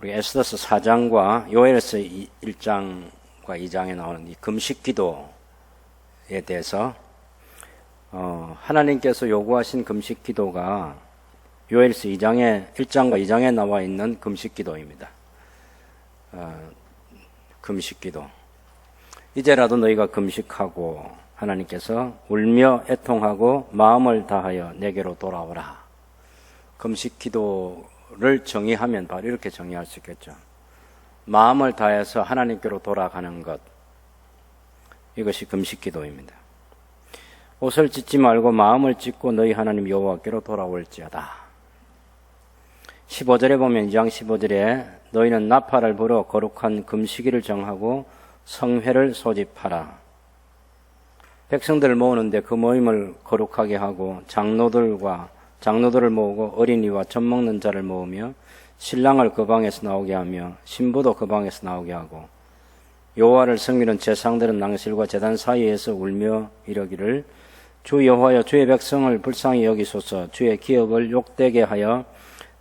우리 에스더서 4장과 요엘서 1장과 2장에 나오는 이 금식 기도에 대해서 하나님께서 요구하신 금식 기도가 요엘서 1장과 2장에 나와 있는 금식 기도입니다. 금식 기도. 이제라도 너희가 금식하고 하나님께서 울며 애통하고 마음을 다하여 내게로 돌아오라. 금식 기도를 정의하면 바로 이렇게 정의할 수 있겠죠. 마음을 다해서 하나님께로 돌아가는 것. 이것이 금식 기도입니다. 옷을 찢지 말고 마음을 찢고 너희 하나님 여호와께로 돌아올지어다. 15절에 보면 2장 15절에 너희는 나팔을 불어 거룩한 금식일을 정하고 성회를 소집하라. 백성들을 모으는데 그 모임을 거룩하게 하고 장로들을 모으고 어린이와 젖 먹는 자를 모으며 신랑을 그 방에서 나오게 하며 신부도 그 방에서 나오게 하고 여호와를 섬기는 제상들은 낭실과 제단 사이에서 울며 이러기를 주 여호와여 주의 백성을 불쌍히 여기소서. 주의 기업을 욕되게 하여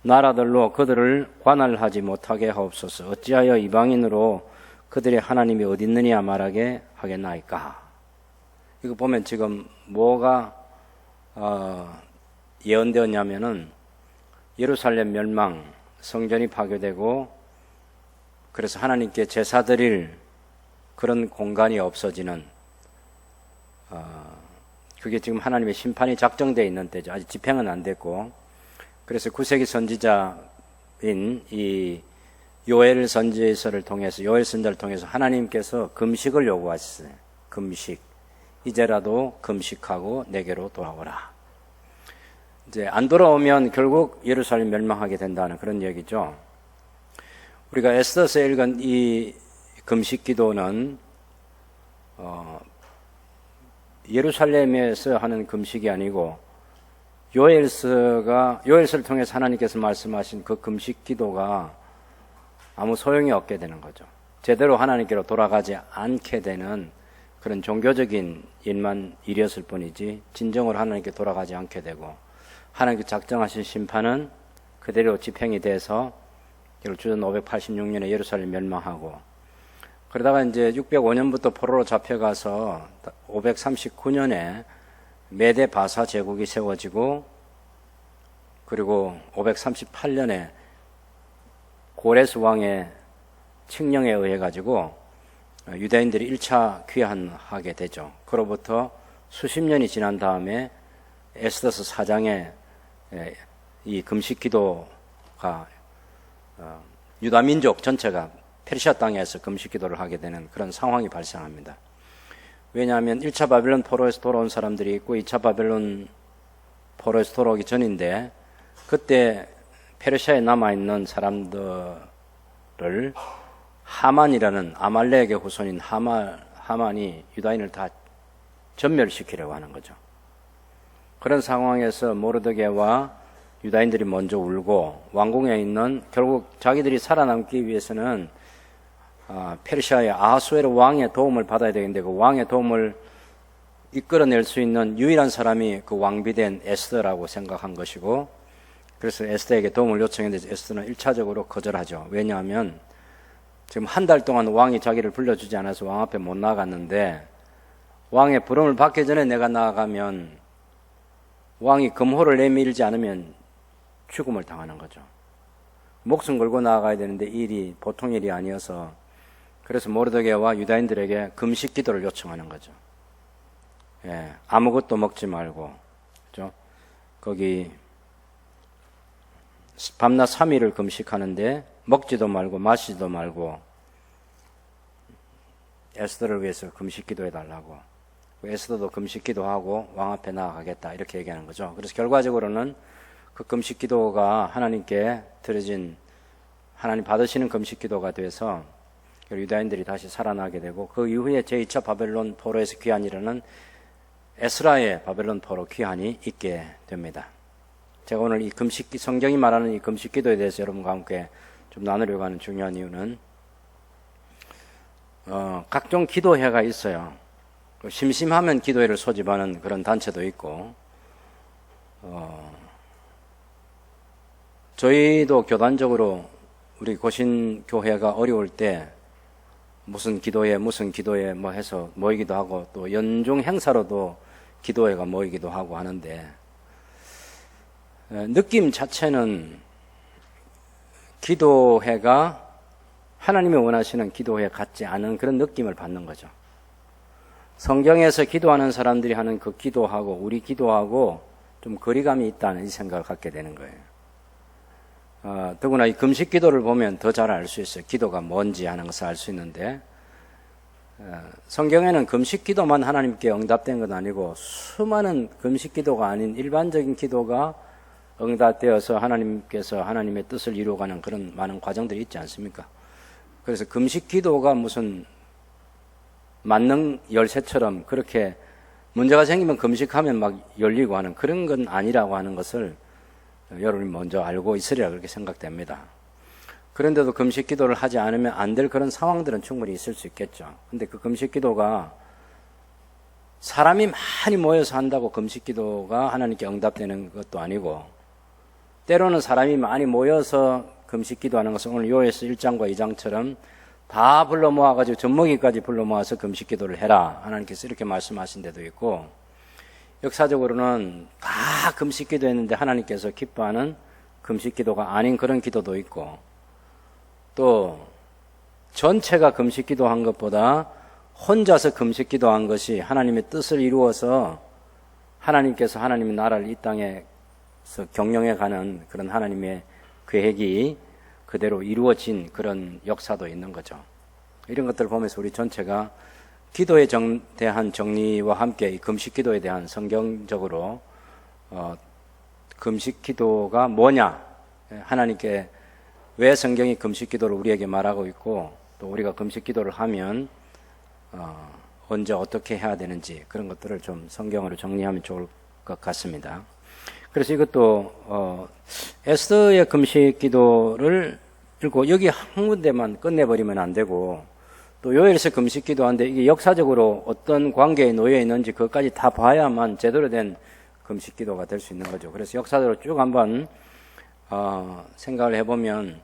나라들로 그들을 관할하지 못하게 하옵소서. 어찌하여 이방인으로 그들의 하나님이 어디 있느냐 말하게 하겠나이까. 이거 보면 지금 뭐가 예언되었냐면은 예루살렘 멸망, 성전이 파괴되고 그래서 하나님께 제사 드릴 그런 공간이 없어지는 그게 지금 하나님의 심판이 작정되어 있는 때죠. 아직 집행은 안 됐고 그래서 9세기 선지자인 이 요엘 선지서를 통해서 요엘 선지자를 통해서 하나님께서 금식을 요구하셨어요. 금식. 이제라도 금식하고 내게로 돌아오라. 이제 안 돌아오면 결국 예루살렘 멸망하게 된다는 그런 얘기죠. 우리가 에스더서 읽은 이 금식 기도는 예루살렘에서 하는 금식이 아니고 요엘서를 통해서 하나님께서 말씀하신 그 금식 기도가 아무 소용이 없게 되는 거죠. 제대로 하나님께로 돌아가지 않게 되는 그런 종교적인 일이었을 뿐이지 진정으로 하나님께 돌아가지 않게 되고 하나님께 작정하신 심판은 그대로 집행이 돼서 주전 586년에 예루살렘 멸망하고 그러다가 이제 605년부터 포로로 잡혀가서 539년에 메데 바사 제국이 세워지고 그리고 538년에 고레스 왕의 칙령에 의해 가지고 유대인들이 1차 귀환하게 되죠. 그로부터 수십 년이 지난 다음에 에스더서 4장에 이 금식 기도가 유다 민족 전체가 페르시아 땅에서 금식 기도를 하게 되는 그런 상황이 발생합니다. 왜냐하면 1차 바벨론 포로에서 돌아온 사람들이 있고 2차 바벨론 포로에서 돌아오기 전인데 그때 페르시아에 남아있는 사람들을 하만이라는 아말렉의 후손인 하만이 유다인을 다 전멸시키려고 하는 거죠. 그런 상황에서 모르드게와 유다인들이 먼저 울고 왕궁에 있는 결국 자기들이 살아남기 위해서는 페르시아의 아하수에르 왕의 도움을 받아야 되는데 그 왕의 도움을 이끌어낼 수 있는 유일한 사람이 그 왕비된 에스더라고 생각한 것이고 그래서 에스더에게 도움을 요청했는데 에스더는 1차적으로 거절하죠. 왜냐하면 지금 한 달 동안 왕이 자기를 불러주지 않아서 왕 앞에 못 나갔는데 왕의 부름을 받기 전에 내가 나아가면 왕이 금호를 내밀지 않으면 죽음을 당하는 거죠. 목숨 걸고 나아가야 되는데 일이 보통 일이 아니어서 그래서 모르드게와 유다인들에게 금식 기도를 요청하는 거죠. 예, 아무것도 먹지 말고, 그죠? 거기 밤낮 3일을 금식하는데 먹지도 말고 마시지도 말고 에스더를 위해서 금식 기도해 달라고. 에스더도 금식 기도하고 왕 앞에 나아가겠다 이렇게 얘기하는 거죠. 그래서 결과적으로는 그 금식 기도가 하나님께 드려진 하나님 받으시는 금식 기도가 돼서 유다인들이 다시 살아나게 되고 그 이후에 제2차 바벨론 포로에서 귀환이라는 에스라의 바벨론 포로 귀환이 있게 됩니다. 제가 오늘 이 성경이 말하는 이 금식 기도에 대해서 여러분과 함께 좀 나누려고 하는 중요한 이유는 각종 기도회가 있어요. 심심하면 기도회를 소집하는 그런 단체도 있고 저희도 교단적으로 우리 고신교회가 어려울 때 무슨 기도회 뭐 해서 모이기도 하고 또 연중 행사로도 기도회가 모이기도 하고 하는데 느낌 자체는 기도회가 하나님이 원하시는 기도회 같지 않은 그런 느낌을 받는 거죠. 성경에서 기도하는 사람들이 하는 그 기도하고 우리 기도하고 좀 거리감이 있다는 이 생각을 갖게 되는 거예요. 더구나 이 금식 기도를 보면 더 잘 알 수 있어요. 기도가 뭔지 하는 것을 알 수 있는데 성경에는 금식 기도만 하나님께 응답된 건 아니고 수많은 금식 기도가 아닌 일반적인 기도가 응답되어서 하나님께서 하나님의 뜻을 이루어가는 그런 많은 과정들이 있지 않습니까? 그래서 금식 기도가 무슨 만능 열쇠처럼 그렇게 문제가 생기면 금식하면 막 열리고 하는 그런 건 아니라고 하는 것을 여러분이 먼저 알고 있으리라 그렇게 생각됩니다. 그런데도 금식 기도를 하지 않으면 안 될 그런 상황들은 충분히 있을 수 있겠죠. 근데 그 금식 기도가 사람이 많이 모여서 한다고 금식 기도가 하나님께 응답되는 것도 아니고 때로는 사람이 많이 모여서 금식 기도하는 것은 오늘 요에서 1장과 2장처럼 다 불러 모아가지고 젖먹이까지 불러 모아서 금식 기도를 해라. 하나님께서 이렇게 말씀하신 데도 있고 역사적으로는 다 금식 기도했는데 하나님께서 기뻐하는 금식 기도가 아닌 그런 기도도 있고 또 전체가 금식 기도한 것보다 혼자서 금식 기도한 것이 하나님의 뜻을 이루어서 하나님께서 하나님의 나라를 이 땅에서 경영해 가는 그런 하나님의 계획이 그대로 이루어진 그런 역사도 있는 거죠. 이런 것들을 보면서 우리 전체가 기도에 대한 정리와 함께 이 금식 기도에 대한 성경적으로 금식 기도가 뭐냐, 하나님께 왜 성경이 금식 기도를 우리에게 말하고 있고 또 우리가 금식 기도를 하면 언제 어떻게 해야 되는지 그런 것들을 좀 성경으로 정리하면 좋을 것 같습니다. 그래서 이것도 에스더의 금식 기도를 읽고 여기 한 군데만 끝내버리면 안 되고 또 요엘에서 금식 기도하는데 이게 역사적으로 어떤 관계에 놓여 있는지 그것까지 다 봐야만 제대로 된 금식 기도가 될 수 있는 거죠. 그래서 역사적으로 쭉 한번 생각을 해보면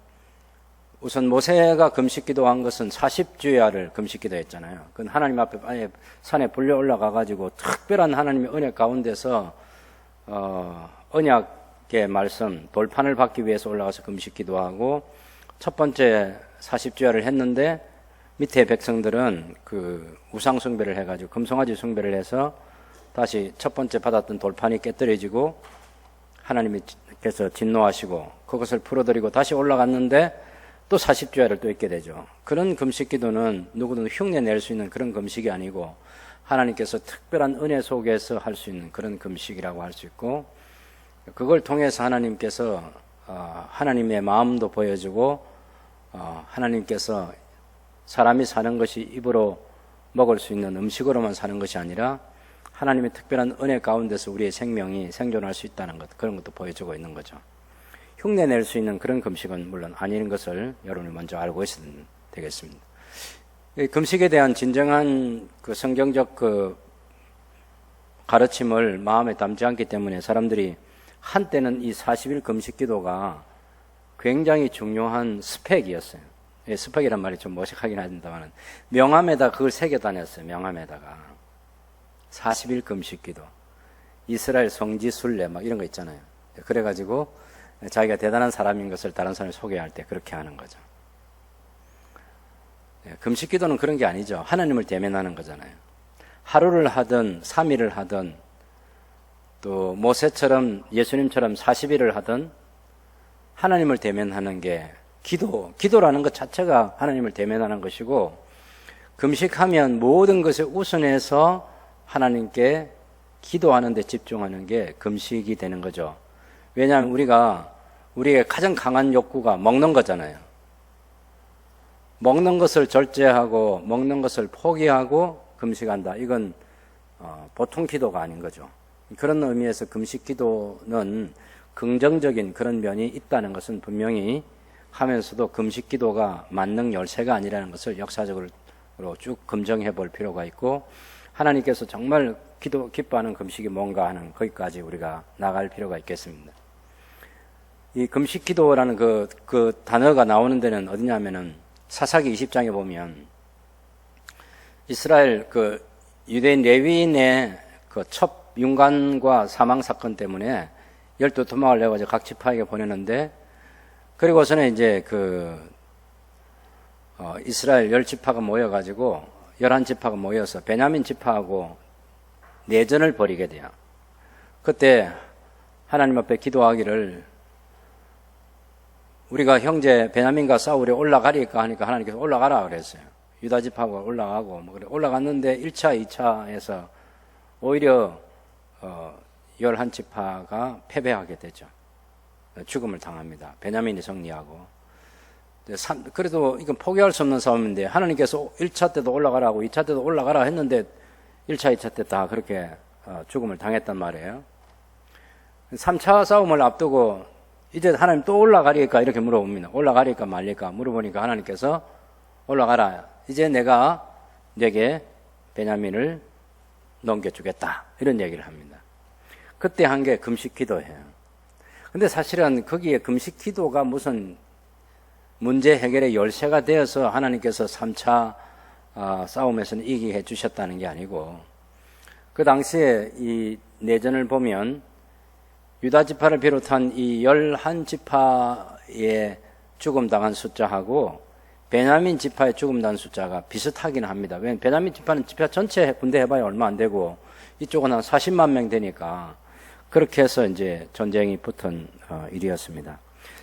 우선 모세가 금식 기도한 것은 40주야를 금식 기도했잖아요. 그건 하나님 앞에 아예 산에 불려 올라가 가지고 특별한 하나님의 은혜 가운데서 언약의 말씀 돌판을 받기 위해서 올라가서 금식 기도하고 첫 번째 40주야를 했는데 밑에 백성들은 그 우상 숭배를 해가지고 금송아지 숭배를 해서 다시 첫 번째 받았던 돌판이 깨뜨려지고 하나님께서 진노하시고 그것을 풀어드리고 다시 올라갔는데 또 40주야를 또 있게 되죠. 그런 금식 기도는 누구든 흉내 낼 수 있는 그런 금식이 아니고 하나님께서 특별한 은혜 속에서 할 수 있는 그런 금식이라고 할 수 있고 그걸 통해서 하나님께서 하나님의 마음도 보여주고 하나님께서 사람이 사는 것이 입으로 먹을 수 있는 음식으로만 사는 것이 아니라 하나님의 특별한 은혜 가운데서 우리의 생명이 생존할 수 있다는 것, 그런 것도 보여주고 있는 거죠. 흉내 낼 수 있는 그런 금식은 물론 아닌 것을 여러분이 먼저 알고 있으면 되겠습니다. 금식에 대한 진정한 그 성경적 그 가르침을 마음에 담지 않기 때문에 사람들이 한때는 이 40일 금식 기도가 굉장히 중요한 스펙이었어요. 스펙이란 말이 좀 머쓱하긴 합니다만 명함에다 그걸 새겨 다녔어요. 명함에다가 40일 금식 기도, 이스라엘 성지 순례 막 이런 거 있잖아요. 그래가지고 자기가 대단한 사람인 것을 다른 사람이 소개할 때 그렇게 하는 거죠. 금식 기도는 그런 게 아니죠. 하나님을 대면하는 거잖아요. 하루를 하든 3일을 하든 또 모세처럼 예수님처럼 40일을 하든 하나님을 대면하는 게 기도라는 것 자체가 하나님을 대면하는 것이고 금식하면 모든 것을 우선해서 하나님께 기도하는 데 집중하는 게 금식이 되는 거죠. 왜냐하면 우리의 가장 강한 욕구가 먹는 거잖아요. 먹는 것을 절제하고 먹는 것을 포기하고 금식한다. 이건 보통 기도가 아닌 거죠. 그런 의미에서 금식 기도는 긍정적인 그런 면이 있다는 것은 분명히 하면서도 금식 기도가 만능 열쇠가 아니라는 것을 역사적으로 쭉 검증해 볼 필요가 있고 하나님께서 정말 기뻐하는 금식이 뭔가 하는 거기까지 우리가 나갈 필요가 있겠습니다. 이 금식기도라는 그 단어가 나오는 데는 어디냐면은 사사기 20장에 보면 이스라엘 그 유대인 레위인의 그 첩윤관과 사망 사건 때문에 12토막을 내가지고 각 지파에게 보내는데, 그리고서는 이제 이스라엘 10지파가 모여가지고 11지파가 모여서 베냐민 지파하고 내전을 벌이게 돼요. 그때 하나님 앞에 기도하기를, 우리가 형제 베냐민과 싸우려 올라가리까 하니까 하나님께서 올라가라 그랬어요. 유다 지파가 올라가고 뭐 그래 올라갔는데 1차, 2차에서 오히려 11지파가 패배하게 되죠. 죽음을 당합니다. 베냐민이 승리하고. 그래도 이건 포기할 수 없는 싸움인데 하나님께서 1차 때도 올라가라고 2차 때도 올라가라 했는데 1차, 2차 때 다 그렇게 죽음을 당했단 말이에요. 3차 싸움을 앞두고 이제 하나님 또 올라가리까 이렇게 물어봅니다. 올라가리까 말리까 물어보니까 하나님께서 올라가라. 이제 내가 내게 베냐민을 넘겨주겠다. 이런 얘기를 합니다. 그때 한 게 금식 기도예요. 근데 사실은 거기에 금식 기도가 무슨 문제 해결의 열쇠가 되어서 하나님께서 3차 싸움에서는 이기게 해주셨다는 게 아니고, 그 당시에 이 내전을 보면 유다 지파를 비롯한 이 11지파의 죽음 당한 숫자하고 베냐민 지파의 죽음 당한 숫자가 비슷하긴 합니다. 왜냐하면 베냐민 지파는 지파 전체 군대 해봐야 얼마 안 되고 이쪽은 한 40만 명 되니까 그렇게 해서 이제 전쟁이 붙은 일이었습니다.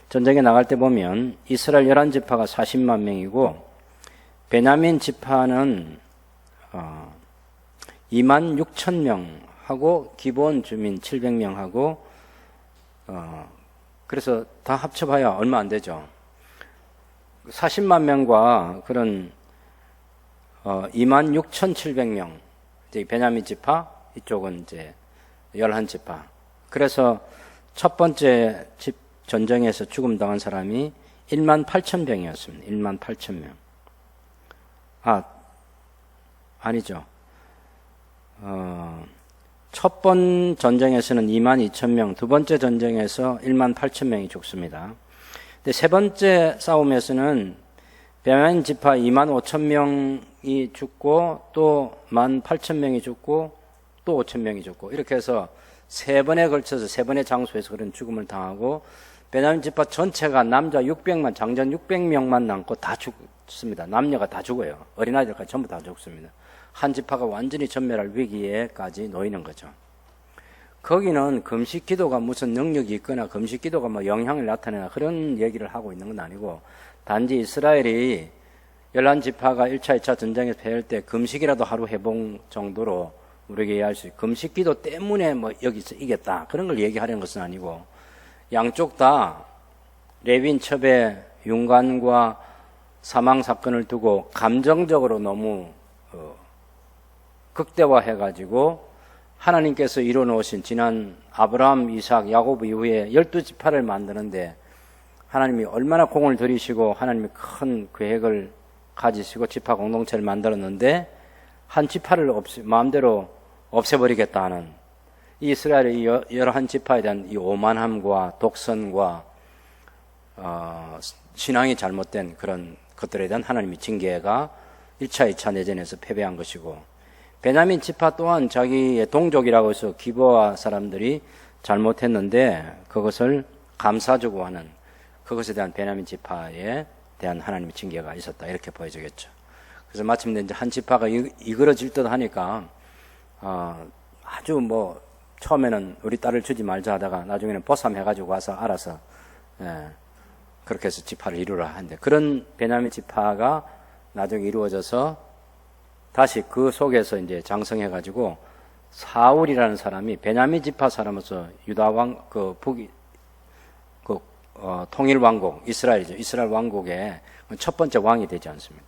전쟁에 나갈 때 보면 이스라엘 11지파가 40만 명이고 베냐민 지파는 2만 6천 명하고 기본 주민 700명하고 그래서 다 합쳐봐야 얼마 안 되죠. 40만 명과 그런 2만 6,700명 이제 베냐민 지파, 이쪽은 이제 11지파. 그래서 첫 번째 전쟁에서 죽음 당한 사람이 1만 8천 명이었습니다. 1만 8천 명. 아니죠. 첫 번 전쟁에서는 2만 2천 명, 두 번째 전쟁에서 1만 8천 명이 죽습니다. 근데 세 번째 싸움에서는 베냐민 지파 2만 5천 명이 죽고 또 1만 8천 명이 죽고 또 5천 명이 죽고 이렇게 해서 세 번에 걸쳐서 세 번의 장소에서 그런 죽음을 당하고 베냐민 지파 전체가 남자 600만, 장전 600명만 남고 다 죽습니다. 남녀가 다 죽어요. 어린아이들까지 전부 다 죽습니다. 한 지파가 완전히 전멸할 위기에까지 놓이는 거죠. 거기는 금식 기도가 무슨 능력이 있거나 금식 기도가 뭐 영향을 나타내나 그런 얘기를 하고 있는 건 아니고, 단지 이스라엘이 11지파가 1차, 2차 전쟁에서 패할 때 금식이라도 하루 해본 정도로 우리에게 이해할 수 있어요. 금식 기도 때문에 뭐 여기서 이겼다 그런 걸 얘기하려는 것은 아니고, 양쪽 다 레위인 첩의 윤관과 사망 사건을 두고 감정적으로 너무 극대화해가지고 하나님께서 이뤄놓으신 지난 아브라함, 이삭, 야곱 이후에 12지파를 만드는데 하나님이 얼마나 공을 들이시고 하나님이 큰 계획을 가지시고 지파 공동체를 만들었는데 한 지파를 마음대로 없애버리겠다는 이스라엘의 여러 한 지파에 대한 이 오만함과 독선과 신앙이 잘못된 그런 것들에 대한 하나님의 징계가 1차, 2차 내전에서 패배한 것이고, 베냐민 지파 또한 자기의 동족이라고 해서 기브아 사람들이 잘못했는데 그것을 감싸주고 하는, 그것에 대한 베냐민 지파에 대한 하나님의 징계가 있었다 이렇게 보여지겠죠. 그래서 마침내 이제 한 지파가 이그러질 듯 하니까 아주 뭐 처음에는 우리 딸을 주지 말자 하다가 나중에는 보쌈해가지고 와서 알아서 그렇게 해서 지파를 이루라 하는데, 그런 베냐민 지파가 나중에 이루어져서 다시 그 속에서 이제 장성해가지고 사울이라는 사람이 베냐민 지파 사람으로서 유다 통일 왕국 이스라엘이죠. 이스라엘 왕국의 첫 번째 왕이 되지 않습니까?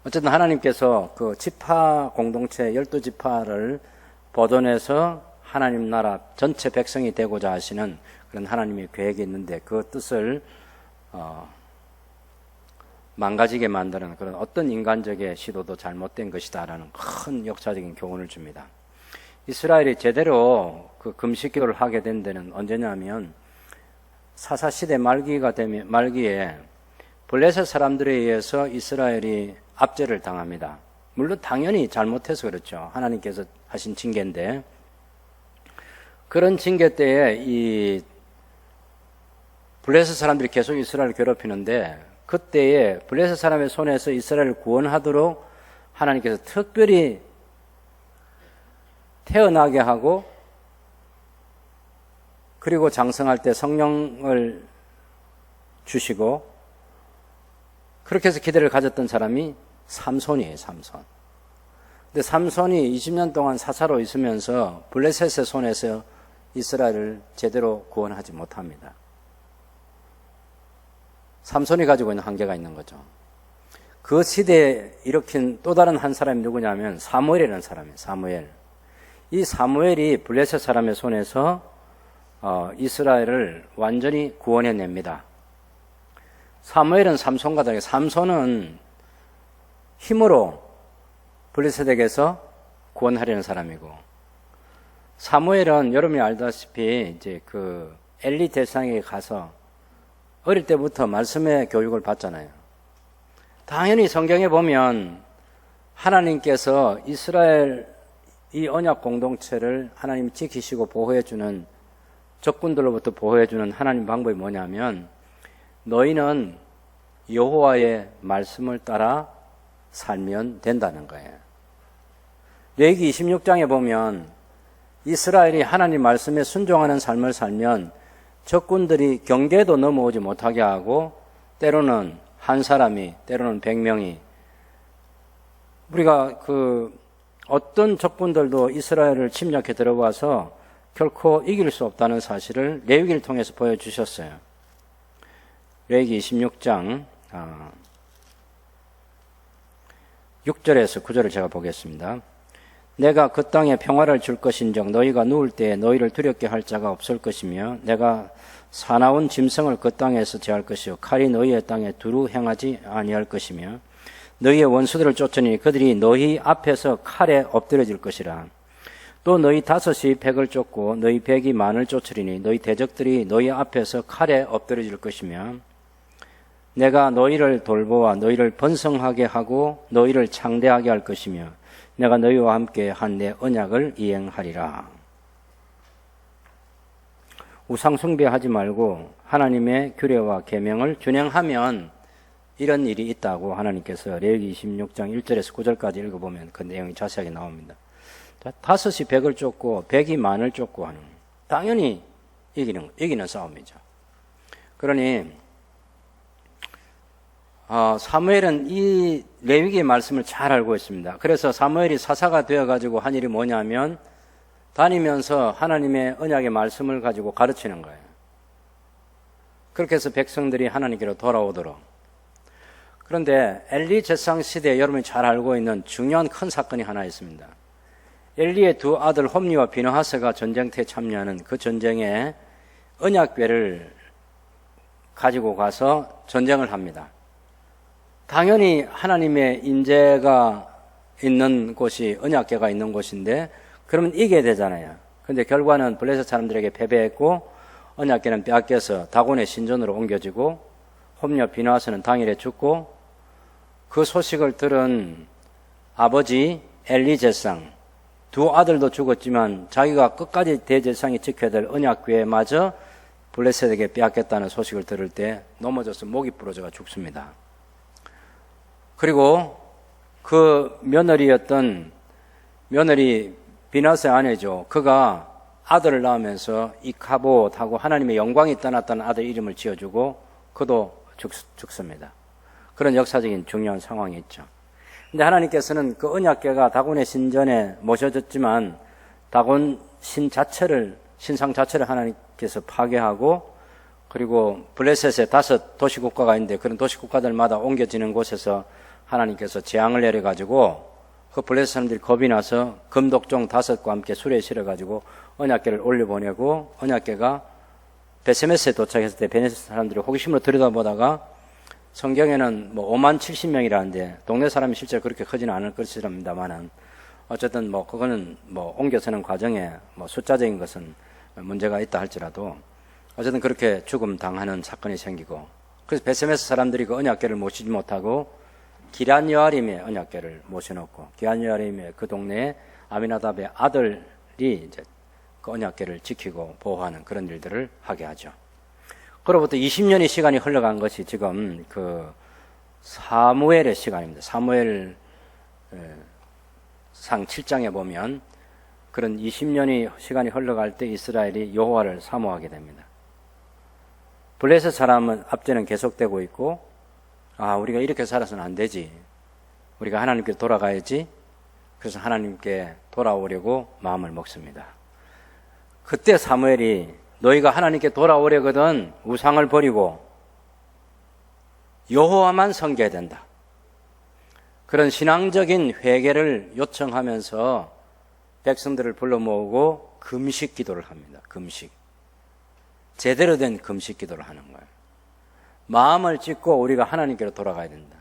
어쨌든 하나님께서 그 지파 공동체 12지파를 보존해서 하나님 나라 전체 백성이 되고자 하시는 그런 하나님의 계획이 있는데 그 뜻을 망가지게 만드는 그런 어떤 인간적인 시도도 잘못된 것이다라는 큰 역사적인 교훈을 줍니다. 이스라엘이 제대로 그 금식 기도를 하게 된 데는 언제냐면 사사시대 말기에 블레셋 사람들에 의해서 이스라엘이 압제를 당합니다. 물론 당연히 잘못해서 그렇죠. 하나님께서 하신 징계인데, 그런 징계 때에 이 블레셋 사람들이 계속 이스라엘을 괴롭히는데, 그때에 블레셋 사람의 손에서 이스라엘을 구원하도록 하나님께서 특별히 태어나게 하고, 그리고 장성할 때 성령을 주시고, 그렇게 해서 기대를 가졌던 사람이 삼손이에요, 삼손. 근데 삼손이 20년 동안 사사로 있으면서 블레셋의 손에서 이스라엘을 제대로 구원하지 못합니다. 삼손이 가지고 있는 한계가 있는 거죠. 그 시대에 일으킨 또 다른 한 사람이 누구냐면 사무엘이라는 사람이에요. 사무엘. 이 사무엘이 블레셋 사람의 손에서 이스라엘을 완전히 구원해냅니다. 사무엘은 삼손과 다르게 삼손은 힘으로 블레셋에게서 구원하려는 사람이고, 사무엘은 여러분이 알다시피 이제 그 엘리 대상에게 가서 어릴 때부터 말씀의 교육을 받잖아요. 당연히 성경에 보면 하나님께서 이스라엘 이 언약 공동체를 하나님이 지키시고 보호해주는, 적군들로부터 보호해주는 하나님 방법이 뭐냐면, 너희는 여호와의 말씀을 따라 살면 된다는 거예요. 레위기 26장에 보면 이스라엘이 하나님 말씀에 순종하는 삶을 살면 적군들이 경계도 넘어오지 못하게 하고, 때로는 한 사람이, 때로는 100명이, 우리가 어떤 적군들도 이스라엘을 침략해 들어와서 결코 이길 수 없다는 사실을 레위기를 통해서 보여주셨어요. 레위기 26장 6절에서 9절을 제가 보겠습니다. 내가 그 땅에 평화를 줄 것인즉 너희가 누울 때에 너희를 두렵게 할 자가 없을 것이며, 내가 사나운 짐승을 그 땅에서 제할 것이요 칼이 너희의 땅에 두루 행하지 아니할 것이며, 너희의 원수들을 쫓으니 그들이 너희 앞에서 칼에 엎드려질 것이라. 또 너희 다섯이 백을 쫓고 너희 백이 만을 쫓으리니 너희 대적들이 너희 앞에서 칼에 엎드려질 것이며, 내가 너희를 돌보아 너희를 번성하게 하고 너희를 창대하게 할 것이며, 내가 너희와 함께 한 내 언약을 이행하리라. 우상 숭배하지 말고 하나님의 규례와 계명을 준행하면 이런 일이 있다고 하나님께서 레위기 26장 1절에서 9절까지 읽어보면 그 내용이 자세하게 나옵니다. 다섯이 백을 쫓고 백이 만을 쫓고 하는, 당연히 이기는 싸움이죠. 그러니 사무엘은 이 레위기의 말씀을 잘 알고 있습니다. 그래서 사무엘이 사사가 되어가지고 한 일이 뭐냐면 다니면서 하나님의 언약의 말씀을 가지고 가르치는 거예요. 그렇게 해서 백성들이 하나님께로 돌아오도록. 그런데 엘리 제상 시대에 여러분이 잘 알고 있는 중요한 큰 사건이 하나 있습니다. 엘리의 두 아들 홈리와 비느하스가 전쟁터에 참여하는 그 전쟁에 언약궤를 가지고 가서 전쟁을 합니다. 당연히 하나님의 인재가 있는 곳이 언약궤가 있는 곳인데 그러면 이겨야 되잖아요. 그런데 결과는 블레셋 사람들에게 패배했고 언약궤는 빼앗겨서 다곤의 신전으로 옮겨지고 홈리와 비느하스는 당일에 죽고, 그 소식을 들은 아버지 엘리 제상, 두 아들도 죽었지만 자기가 끝까지 대제사장이 지켜야 될 언약궤마저 블레셋에게 빼앗겼다는 소식을 들을 때 넘어져서 목이 부러져가 죽습니다. 그리고 그 며느리 비느하스의 아내죠. 그가 아들을 낳으면서 이카봇하고 하나님의 영광이 떠났다는 아들 이름을 지어주고 그도 죽습니다. 그런 역사적인 중요한 상황이 있죠. 근데 하나님께서는 그 언약궤가 다곤의 신전에 모셔졌지만 다곤 신상 자체를 하나님께서 파괴하고, 그리고 블레셋에 5 도시국가가 있는데 그런 도시국가들마다 옮겨지는 곳에서 하나님께서 재앙을 내려가지고 그 블레셋 사람들이 겁이 나서 금독종 5과 함께 수레에 실어가지고 언약궤를 올려보내고, 언약궤가 베세메스에 도착했을 때 베네스 사람들이 호기심으로 들여다보다가 성경에는 5만 70명이라는데 동네 사람이 실제로 그렇게 크지는 않을 것이랍니다만은 어쨌든 그거는 옮겨서는 과정에 숫자적인 것은 문제가 있다 할지라도 어쨌든 그렇게 죽음 당하는 사건이 생기고, 그래서 베세메스 사람들이 그 언약궤를 모시지 못하고 기럇 여아림의 언약궤를 모셔놓고, 기럇 여아림의 그 동네에 아미나답의 아들이 이제 그 언약궤를 지키고 보호하는 그런 일들을 하게 하죠. 그로부터 20년의 시간이 흘러간 것이 지금 그 사무엘의 시간입니다. 사무엘 상 7장에 보면 그런 20년의 시간이 흘러갈 때 이스라엘이 여호와를 사모하게 됩니다. 블레셋 사람은 압제는 계속되고 있고, 우리가 이렇게 살아서는 안 되지, 우리가 하나님께 돌아가야지, 그래서 하나님께 돌아오려고 마음을 먹습니다. 그때 사무엘이 너희가 하나님께 돌아오려거든 우상을 버리고 여호와만 섬겨야 된다, 그런 신앙적인 회개를 요청하면서 백성들을 불러 모으고 금식 기도를 합니다. 금식, 제대로 된 금식 기도를 하는 거예요. 마음을 찢고 우리가 하나님께로 돌아가야 된다.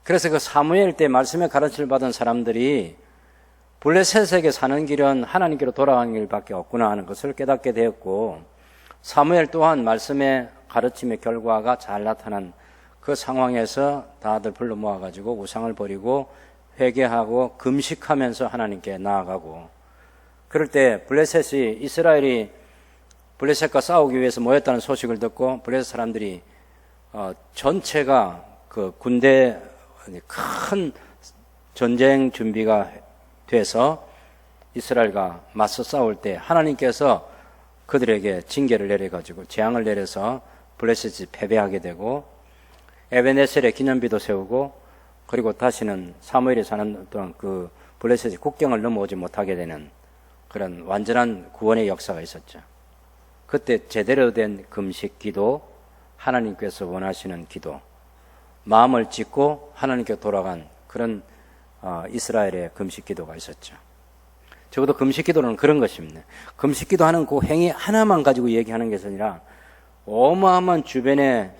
그래서 그 사무엘 때 말씀에 가르침을 받은 사람들이 블레셋에게 사는 길은 하나님께로 돌아가는 길밖에 없구나 하는 것을 깨닫게 되었고, 사무엘 또한 말씀의 가르침의 결과가 잘 나타난 그 상황에서 다들 불러 모아가지고 우상을 버리고 회개하고 금식하면서 하나님께 나아가고, 그럴 때 블레셋이, 이스라엘이 블레셋과 싸우기 위해서 모였다는 소식을 듣고 블레셋 사람들이 전체가 그 군대 큰 전쟁 준비가 돼서 이스라엘과 맞서 싸울 때 하나님께서 그들에게 징계를 내려가지고 재앙을 내려서 블레셋이 패배하게 되고, 에베네셀의 기념비도 세우고, 그리고 다시는 사무엘이 사는 동안 그 블레셋이 국경을 넘어오지 못하게 되는 그런 완전한 구원의 역사가 있었죠. 그때 제대로 된 금식 기도, 하나님께서 원하시는 기도, 마음을 찢고 하나님께 돌아간 그런 이스라엘의 금식 기도가 있었죠. 적어도 금식 기도는 그런 것입니다. 금식 기도하는 그 행위 하나만 가지고 얘기하는 것이 아니라 어마어마한 주변에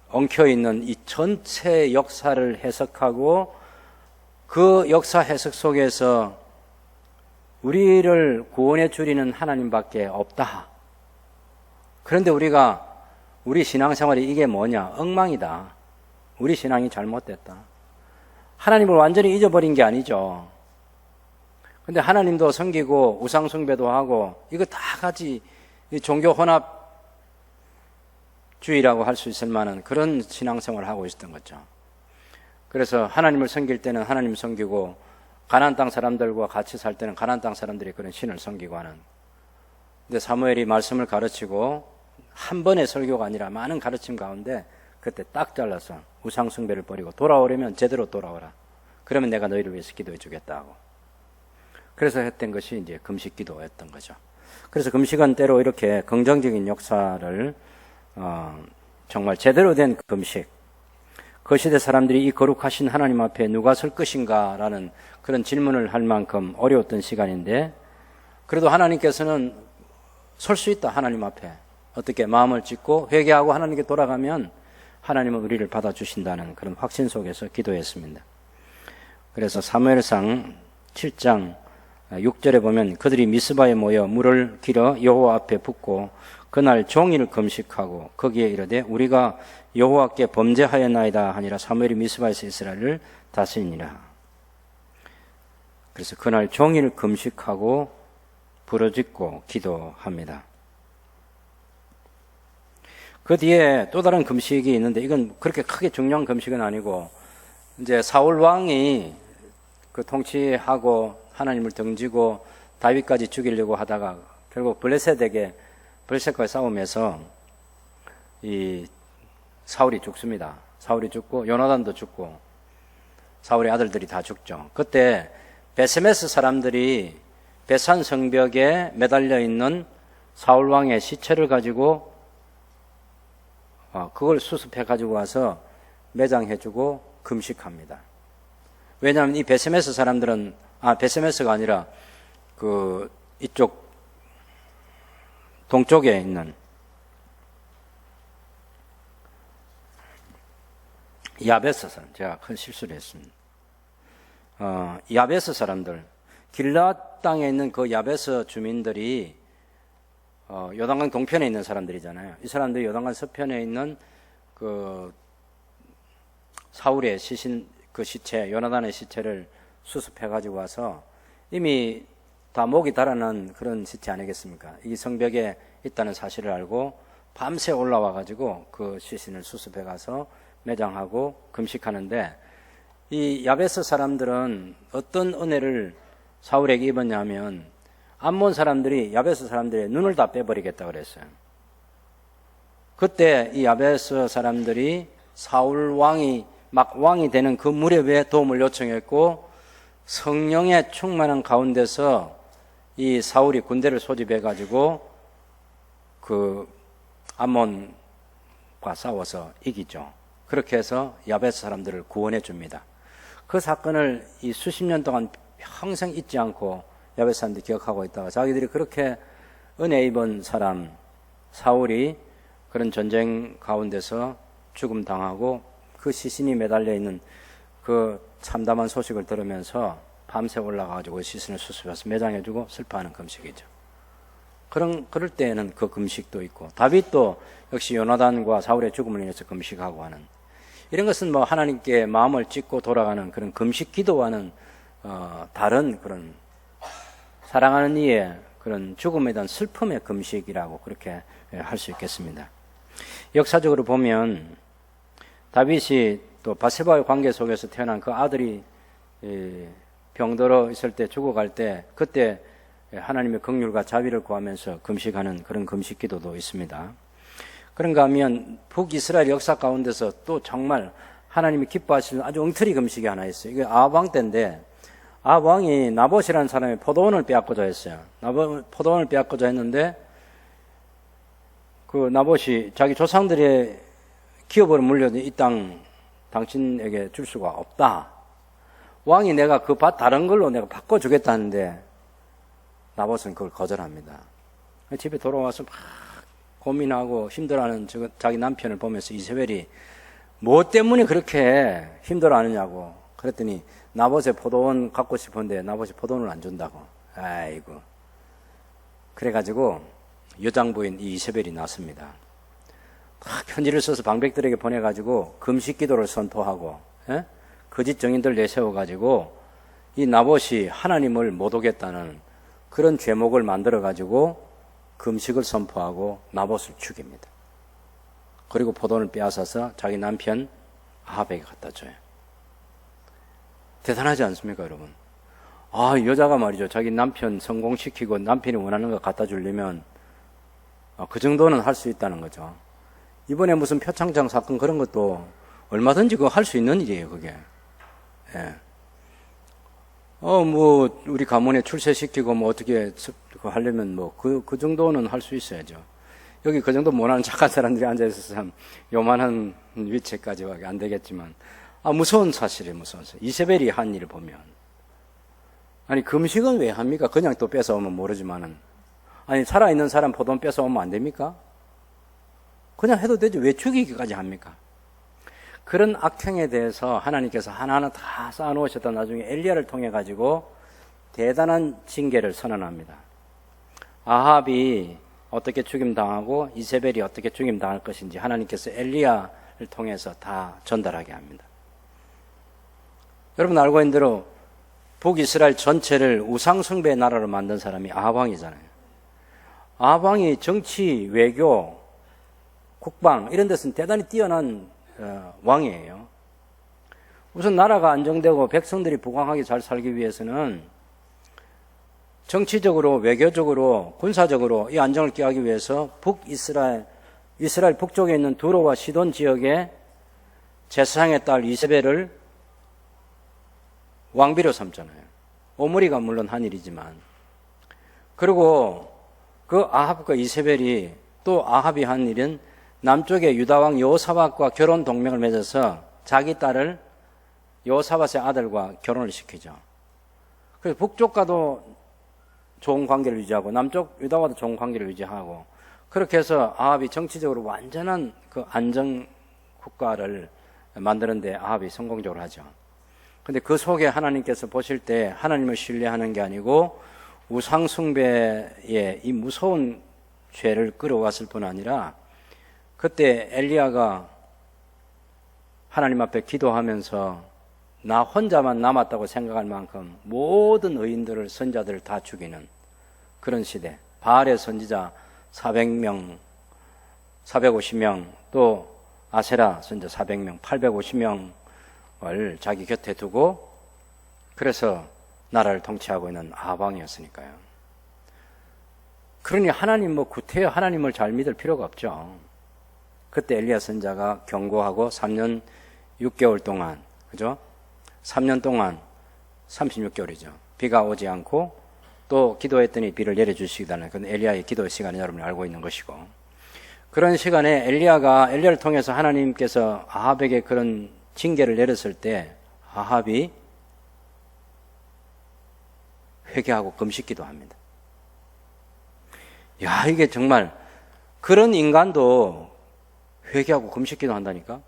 엉켜있는 이 전체 역사를 해석하고, 그 역사 해석 속에서 우리를 구원해 주리는 하나님밖에 없다. 그런데 우리 신앙생활이 이게 뭐냐? 엉망이다. 우리 신앙이 잘못됐다. 하나님을 완전히 잊어버린 게 아니죠. 근데 하나님도 섬기고 우상 숭배도 하고, 이거 다 같이 종교 혼합주의라고 할 수 있을 만한 그런 신앙생활을 하고 있었던 거죠. 그래서 하나님을 섬길 때는 하나님 섬기고, 가나안 땅 사람들과 같이 살 때는 가나안 땅 사람들이 그런 신을 섬기고 하는. 근데 사무엘이 말씀을 가르치고 한 번의 설교가 아니라 많은 가르침 가운데 그때 딱 잘라서 우상 숭배를 버리고 돌아오려면 제대로 돌아오라. 그러면 내가 너희를 위해서 기도해 주겠다고. 그래서 했던 것이 이제 금식 기도였던 거죠. 그래서 금식은 때로 이렇게 긍정적인 역사를 정말 제대로 된 금식, 그 시대 사람들이 이 거룩하신 하나님 앞에 누가 설 것인가라는 그런 질문을 할 만큼 어려웠던 시간인데, 그래도 하나님께서는 설 수 있다. 하나님 앞에 어떻게 마음을 찢고 회개하고 하나님께 돌아가면 하나님은 우리를 받아주신다는 그런 확신 속에서 기도했습니다. 그래서 사무엘상 7장 6절에 보면 그들이 미스바에 모여 물을 길어 여호와 앞에 붓고 그날 종일 금식하고 거기에 이르되 우리가 여호와께 범죄하였나이다 하니라. 사무엘이 미스바에서 이스라엘을 다스리니라. 그래서 그날 종일 금식하고 부르짖고 기도합니다. 그 뒤에 또 다른 금식이 있는데, 이건 그렇게 크게 중요한 금식은 아니고, 이제 사울 왕이 그 통치하고 하나님을 등지고 다윗까지 죽이려고 하다가 결국 블레셋과의 싸움에서 이 사울이 죽습니다. 사울이 죽고 요나단도 죽고 사울의 아들들이 다 죽죠. 그때 베세메스 사람들이 베산 성벽에 매달려 있는 사울 왕의 시체를 가지고 그걸 수습해 가지고 와서 매장해주고 금식합니다. 왜냐하면 이 베세메스 사람들은 베세메스가 아니라 그 이쪽 동쪽에 있는 야베스 사람, 제가 큰 실수를 했습니다. 야베스 사람들, 길앗 땅에 있는 그 야베스 주민들이 요단강 동편에 있는 사람들이잖아요. 이 사람들이 요단강 서편에 있는 그 사울의 그 시체, 요나단의 시체를 수습해 가지고 와서 이미 다 목이 달아난 그런 시체 아니겠습니까? 이 성벽에 있다는 사실을 알고 밤새 올라와 가지고 그 시신을 수습해 가서 매장하고 금식하는데, 이 야베스 사람들은 어떤 은혜를 사울에게 입었냐 하면 암몬 사람들이 야베스 사람들의 눈을 다 빼버리겠다 그랬어요. 그때 이 야베스 사람들이 사울 왕이 막 왕이 되는 그 무렵에 도움을 요청했고, 성령의 충만한 가운데서 이 사울이 군대를 소집해 가지고 그 암몬과 싸워서 이기죠. 그렇게 해서 야베스 사람들을 구원해 줍니다. 그 사건을 이 수십 년 동안 평생 잊지 않고 야베스 사람들이 기억하고 있다가 자기들이 그렇게 은혜 입은 사람 사울이 그런 전쟁 가운데서 죽음 당하고 그 시신이 매달려 있는 그 참담한 소식을 들으면서 밤새 올라가가지고 시신을 수습해서 매장해주고 슬퍼하는 금식이죠. 그럴 때에는 그 금식도 있고, 다윗도 역시 요나단과 사울의 죽음을 인해서 금식하고 하는, 이런 것은 뭐 하나님께 마음을 찢고 돌아가는 그런 금식 기도와는 다른 그런 사랑하는 이의 그런 죽음에 대한 슬픔의 금식이라고 그렇게 할 수 있겠습니다. 역사적으로 보면 다윗이 또 바세바의 관계 속에서 태어난 그 아들이 병들어 있을 때 죽어갈 때 그때 하나님의 긍휼과 자비를 구하면서 금식하는 그런 금식 기도도 있습니다. 그런가 하면 북이스라엘 역사 가운데서 또 정말 하나님이 기뻐하시는 아주 엉터리 금식이 하나 있어요. 이게 아합 때인데, 아합 왕이 나봇이라는 사람이 포도원을 빼앗고자 했어요. 포도원을 빼앗고자 했는데 그 나봇이 자기 조상들의 기업으로 물려준 이 땅 당신에게 줄 수가 없다. 왕이 내가 그 밭 다른 걸로 내가 바꿔주겠다는데 나봇은 그걸 거절합니다. 집에 돌아와서 막 고민하고 힘들어하는 자기 남편을 보면서 이세벨이 뭐 때문에 그렇게 힘들어하느냐고 그랬더니 나봇의 포도원 갖고 싶은데 나봇이 포도원을 안 준다고. 아이고. 그래가지고 여장부인 이 이세벨이 났습니다. 막 편지를 써서 방백들에게 보내가지고 금식 기도를 선포하고 거짓 정인들 내세워가지고 이 나봇이 하나님을 못 오겠다는 그런 죄목을 만들어가지고 금식을 선포하고 나봇을 죽입니다. 그리고 포도원을 빼앗아서 자기 남편 아합에게 갖다 줘요. 대단하지 않습니까, 여러분? 여자가 말이죠. 자기 남편 성공시키고 남편이 원하는 거 갖다 주려면 그 정도는 할 수 있다는 거죠. 이번에 무슨 표창장 사건 그런 것도 얼마든지 그거 할 수 있는 일이에요, 그게. 예. 우리 가문에 출세시키고 어떻게 하려면 그 정도는 할 수 있어야죠. 여기 그 정도 못하는 착한 사람들이 앉아있어서 참 요만한 위치까지밖에 안 되겠지만, 무서운 사실이에요, 무서운 사실. 이세벨이 한 일을 보면. 아니, 금식은 왜 합니까? 그냥 또 뺏어오면 모르지만은. 아니, 살아있는 사람 포도원 뺏어오면 안 됩니까? 그냥 해도 되죠. 왜 죽이기까지 합니까? 그런 악행에 대해서 하나님께서 하나하나 다 쌓아놓으셨다 나중에 엘리야를 통해 가지고 대단한 징계를 선언합니다. 아합이 어떻게 죽임당하고 이세벨이 어떻게 죽임당할 것인지 하나님께서 엘리야를 통해서 다 전달하게 합니다. 여러분 알고 있는 대로 북이스라엘 전체를 우상숭배의 나라로 만든 사람이 아합 왕이잖아요. 아합 왕이 정치, 외교, 국방 이런 데서는 대단히 뛰어난 왕이에요. 우선 나라가 안정되고 백성들이 부강하게 잘 살기 위해서는 정치적으로, 외교적으로, 군사적으로 이 안정을 꾀하기 위해서 이스라엘 북쪽에 있는 두로와 시돈 지역에 제사장의 딸 이세벨을 왕비로 삼잖아요. 오므리가 물론 한 일이지만. 그리고 그 아합과 이세벨이 또 아합이 한 일은 남쪽의 유다왕 여호사밧과 결혼 동맹을 맺어서 자기 딸을 여호사밧의 아들과 결혼을 시키죠. 그래서 북쪽과도 좋은 관계를 유지하고 남쪽 유다와도 좋은 관계를 유지하고 그렇게 해서 아합이 정치적으로 완전한 그 안정 국가를 만드는데 아합이 성공적으로 하죠. 근데 그 속에 하나님께서 보실 때 하나님을 신뢰하는 게 아니고 우상 숭배의 이 무서운 죄를 끌어왔을 뿐 아니라 그때 엘리야가 하나님 앞에 기도하면서 나 혼자만 남았다고 생각할 만큼 모든 의인들을, 선자들을 다 죽이는 그런 시대. 바알의 선지자 400명, 450명, 또 아세라 선지자 400명, 850명을 자기 곁에 두고 그래서 나라를 통치하고 있는 아방이었으니까요. 그러니 하나님 구태여 하나님을 잘 믿을 필요가 없죠. 그때 엘리야 선자가 경고하고 3년 6개월 동안, 그죠? 3년 동안 36개월이죠. 비가 오지 않고 또 기도했더니 비를 내려주시기다는 그건 엘리야의 기도 시간을 여러분이 알고 있는 것이고, 그런 시간에 엘리야를 통해서 하나님께서 아합에게 그런 징계를 내렸을 때 아합이 회개하고 금식기도 합니다. 야, 이게 정말 그런 인간도 회개하고 금식기도 한다니까?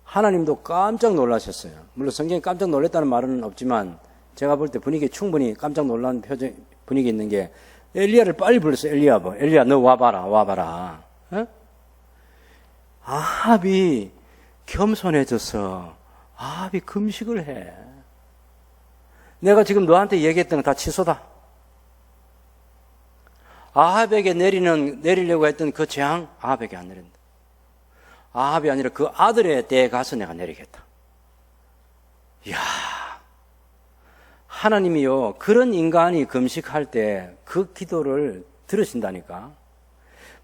하나님도 깜짝 놀라셨어요. 물론 성경에 깜짝 놀랐다는 말은 없지만 제가 볼 때 충분히 깜짝 놀란 분위기 있는 게 엘리야를 빨리 불렀어요. 엘리야 너 와봐라. 어? 아합이 겸손해져서 아합이 금식을 해. 내가 지금 너한테 얘기했던 거 다 취소다. 아합에게 내리려고 했던 그 재앙 아합에게 안 내린다. 아합이 아니라 그 아들의 때에 가서 내가 내리겠다. 이야, 하나님이요, 그런 인간이 금식할 때 그 기도를 들으신다니까.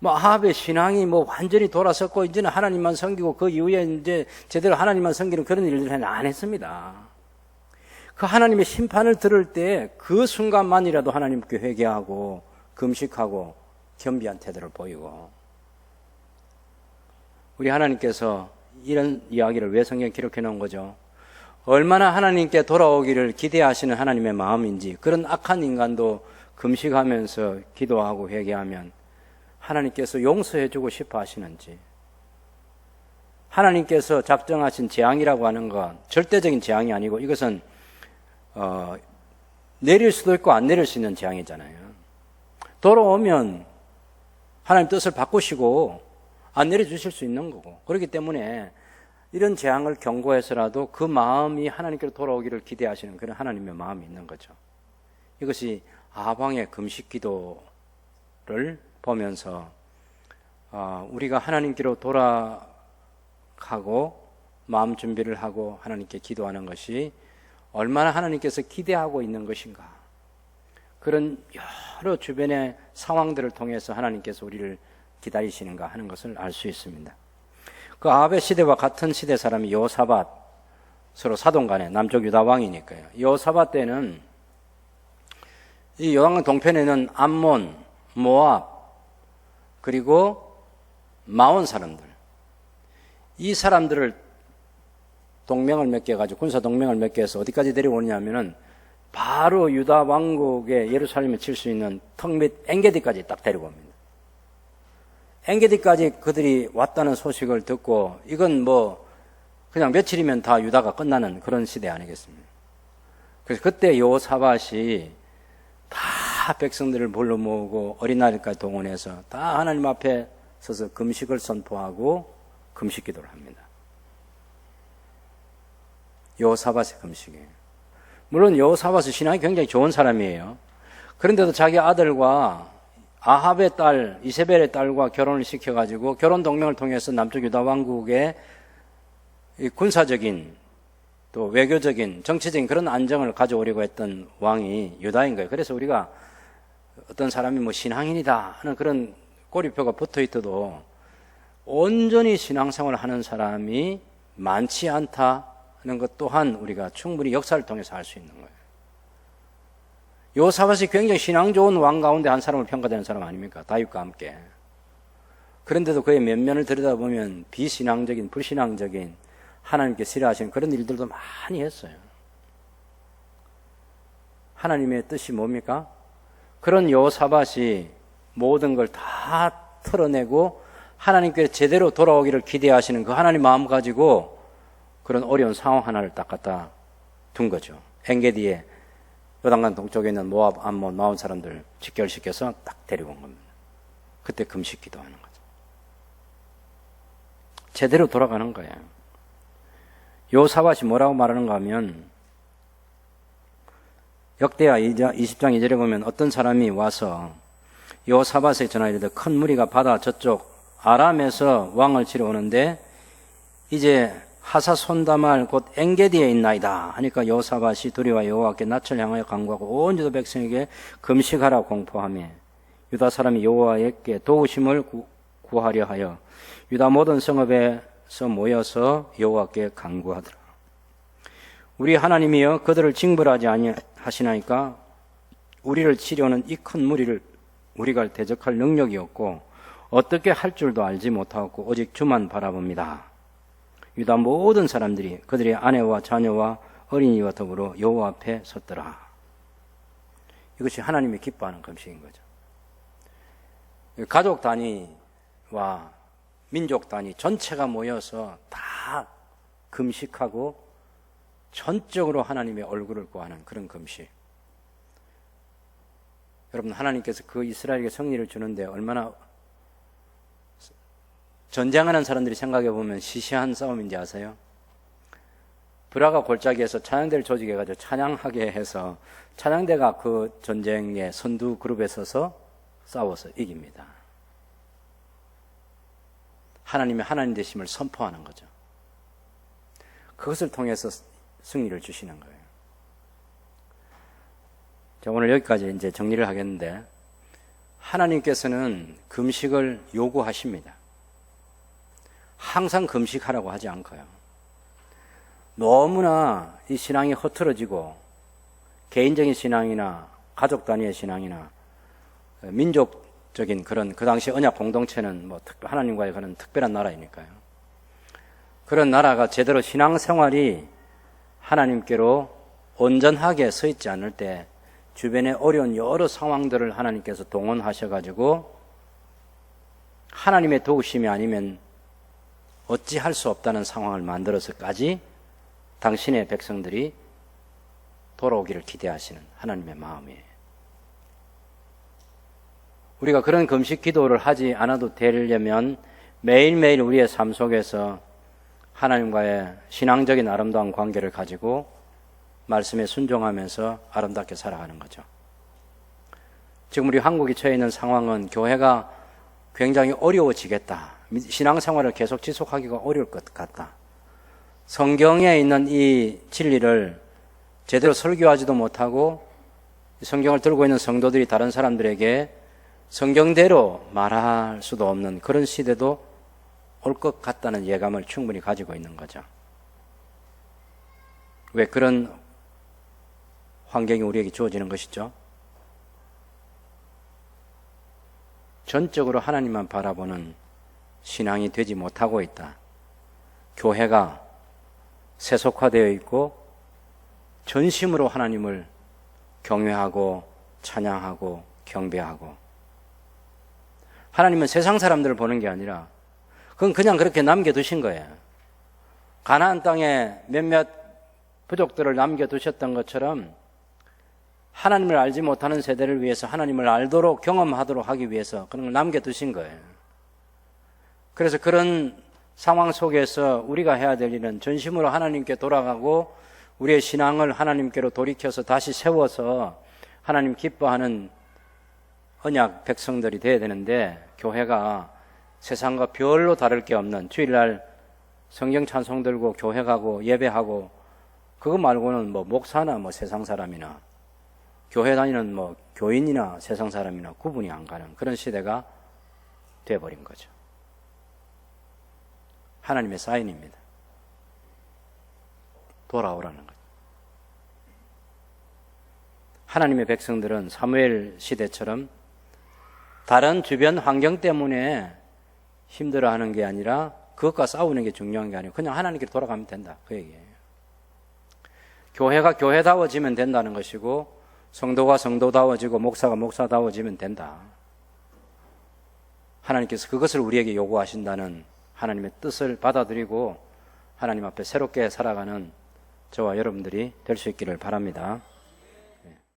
아합의 신앙이 완전히 돌아섰고 이제는 하나님만 섬기고 그 이후에 이제 제대로 하나님만 섬기는 그런 일들은 안 했습니다. 그 하나님의 심판을 들을 때 그 순간만이라도 하나님께 회개하고 금식하고 겸비한 태도를 보이고. 우리 하나님께서 이런 이야기를 왜 성경에 기록해 놓은 거죠? 얼마나 하나님께 돌아오기를 기대하시는 하나님의 마음인지, 그런 악한 인간도 금식하면서 기도하고 회개하면 하나님께서 용서해 주고 싶어 하시는지, 하나님께서 작정하신 재앙이라고 하는 건 절대적인 재앙이 아니고 이것은 내릴 수도 있고 안 내릴 수 있는 재앙이잖아요. 돌아오면 하나님 뜻을 바꾸시고 안 내려주실 수 있는 거고, 그렇기 때문에 이런 재앙을 경고해서라도 그 마음이 하나님께로 돌아오기를 기대하시는 그런 하나님의 마음이 있는 거죠. 이것이 아방의 금식 기도를 보면서 우리가 하나님께로 돌아가고 마음 준비를 하고 하나님께 기도하는 것이 얼마나 하나님께서 기대하고 있는 것인가, 그런 여러 주변의 상황들을 통해서 하나님께서 우리를 기다리시는가 하는 것을 알 수 있습니다. 그 아합의 시대와 같은 시대 사람이 여호사밧, 서로 사돈간에 남쪽 유다 왕이니까요. 여호사밧 때는 이 요단강 동편에는 암몬, 모압, 그리고 마온 사람들, 이 사람들을 동맹을 맺게 해가지고 군사 동맹을 맺게 해서 어디까지 데려오냐면은 바로 유다 왕국의 예루살렘에 칠 수 있는 턱 밑 엔게디까지 딱 데리고 옵니다. 엔게디까지 그들이 왔다는 소식을 듣고 이건 그냥 며칠이면 다 유다가 끝나는 그런 시대 아니겠습니까? 그래서 그때 여호사밧이 다 백성들을 불러 모으고 어린아이까지 동원해서 다 하나님 앞에 서서 금식을 선포하고 금식 기도를 합니다. 여호사밧의 금식이에요. 물론 여호사밧은 신앙이 굉장히 좋은 사람이에요. 그런데도 자기 아들과 아합의 딸, 이세벨의 딸과 결혼을 시켜가지고 결혼 동맹을 통해서 남쪽 유다 왕국의 군사적인 또 외교적인 정치적인 그런 안정을 가져오려고 했던 왕이 유다인 거예요. 그래서 우리가 어떤 사람이 신앙인이다 하는 그런 꼬리표가 붙어 있어도 온전히 신앙생활을 하는 사람이 많지 않다는 것 또한 우리가 충분히 역사를 통해서 알 수 있는 거예요. 여호사밧이 굉장히 신앙 좋은 왕 가운데 한 사람을 평가되는 사람 아닙니까? 다윗과 함께. 그런데도 그의 면면을 들여다보면 비신앙적인, 불신앙적인, 하나님께 싫어하시는 그런 일들도 많이 했어요. 하나님의 뜻이 뭡니까? 그런 여호사밧이 모든 걸 다 털어내고 하나님께 제대로 돌아오기를 기대하시는 그 하나님 마음 가지고 그런 어려운 상황 하나를 딱 갖다 둔 거죠. 엔게디에 요단강 동쪽에 있는 모압, 암몬, 마온 사람들 직결시켜서 딱 데리고 온 겁니다. 그때 금식 기도하는 거죠. 제대로 돌아가는 거예요. 요사밧이 뭐라고 말하는가 하면 역대하 20장 2절에 보면 어떤 사람이 와서 요사밧에 전하이르되 큰 무리가 바다 저쪽 아람에서 왕을 치러 오는데 이제 하사손다말 곧 엔게디에 있나이다 하니까 요사밧이 두려워 여호와께 낯을 향하여 간구하고 온 유다 백성에게 금식하라 공포하며 유다 사람이 여호와께 도우심을 구하려 하여 유다 모든 성읍에서 모여서 여호와께 간구하더라. 우리 하나님이여 그들을 징벌하지 아니하시나이까 우리를 치려는 이 큰 무리를 우리가 대적할 능력이 없고 어떻게 할 줄도 알지 못하고 오직 주만 바라봅니다. 유다 모든 사람들이 그들의 아내와 자녀와 어린이와 더불어 여호와 앞에 섰더라. 이것이 하나님이 기뻐하는 금식인 거죠. 가족 단위와 민족 단위 전체가 모여서 다 금식하고 전적으로 하나님의 얼굴을 구하는 그런 금식. 여러분, 하나님께서 그 이스라엘에게 승리를 주는데 얼마나 전쟁하는 사람들이 생각해 보면 시시한 싸움인지 아세요? 브라가 골짜기에서 찬양대를 조직해가지고 찬양하게 해서 찬양대가 그 전쟁의 선두 그룹에 서서 싸워서 이깁니다. 하나님의 하나님 되심을 선포하는 거죠. 그것을 통해서 승리를 주시는 거예요. 자, 오늘 여기까지 이제 정리를 하겠는데, 하나님께서는 금식을 요구하십니다. 항상 금식하라고 하지 않고요. 너무나 이 신앙이 흐트러지고 개인적인 신앙이나 가족 단위의 신앙이나 민족적인 그런 그 당시 언약 공동체는 뭐 하나님과의 그런 특별한 나라이니까요. 그런 나라가 제대로 신앙생활이 하나님께로 온전하게 서 있지 않을 때 주변에 어려운 여러 상황들을 하나님께서 동원하셔가지고 하나님의 도우심이 아니면 어찌할 수 없다는 상황을 만들어서까지 당신의 백성들이 돌아오기를 기대하시는 하나님의 마음이에요. 우리가 그런 금식 기도를 하지 않아도 되려면 매일매일 우리의 삶 속에서 하나님과의 신앙적인 아름다운 관계를 가지고 말씀에 순종하면서 아름답게 살아가는 거죠. 지금 우리 한국이 처해 있는 상황은 교회가 굉장히 어려워지겠다. 신앙생활을 계속 지속하기가 어려울 것 같다. 성경에 있는 이 진리를 제대로 설교하지도 못하고 성경을 들고 있는 성도들이 다른 사람들에게 성경대로 말할 수도 없는 그런 시대도 올 것 같다는 예감을 충분히 가지고 있는 거죠. 왜 그런 환경이 우리에게 주어지는 것이죠? 전적으로 하나님만 바라보는 신앙이 되지 못하고 있다. 교회가 세속화되어 있고 전심으로 하나님을 경외하고 찬양하고 경배하고, 하나님은 세상 사람들을 보는 게 아니라 그건 그냥 그렇게 남겨두신 거예요. 가나안 땅에 몇몇 부족들을 남겨두셨던 것처럼 하나님을 알지 못하는 세대를 위해서 하나님을 알도록 경험하도록 하기 위해서 그런 걸 남겨두신 거예요. 그래서 그런 상황 속에서 우리가 해야 될 일은 전심으로 하나님께 돌아가고 우리의 신앙을 하나님께로 돌이켜서 다시 세워서 하나님 기뻐하는 언약 백성들이 돼야 되는데, 교회가 세상과 별로 다를 게 없는 주일날 성경 찬송 들고 교회 가고 예배하고 그거 말고는 뭐 목사나 뭐 세상 사람이나 교회 다니는 뭐 교인이나 세상 사람이나 구분이 안 가는 그런 시대가 돼버린 거죠. 하나님의 사인입니다. 돌아오라는 거죠. 하나님의 백성들은 사무엘 시대처럼 다른 주변 환경 때문에 힘들어하는 게 아니라 그것과 싸우는 게 중요한 게 아니고 그냥 하나님께 돌아가면 된다, 그 얘기예요. 교회가 교회다워지면 된다는 것이고 성도가 성도다워지고 목사가 목사다워지면 된다. 하나님께서 그것을 우리에게 요구하신다는 하나님의 뜻을 받아들이고 하나님 앞에 새롭게 살아가는 저와 여러분들이 될 수 있기를 바랍니다.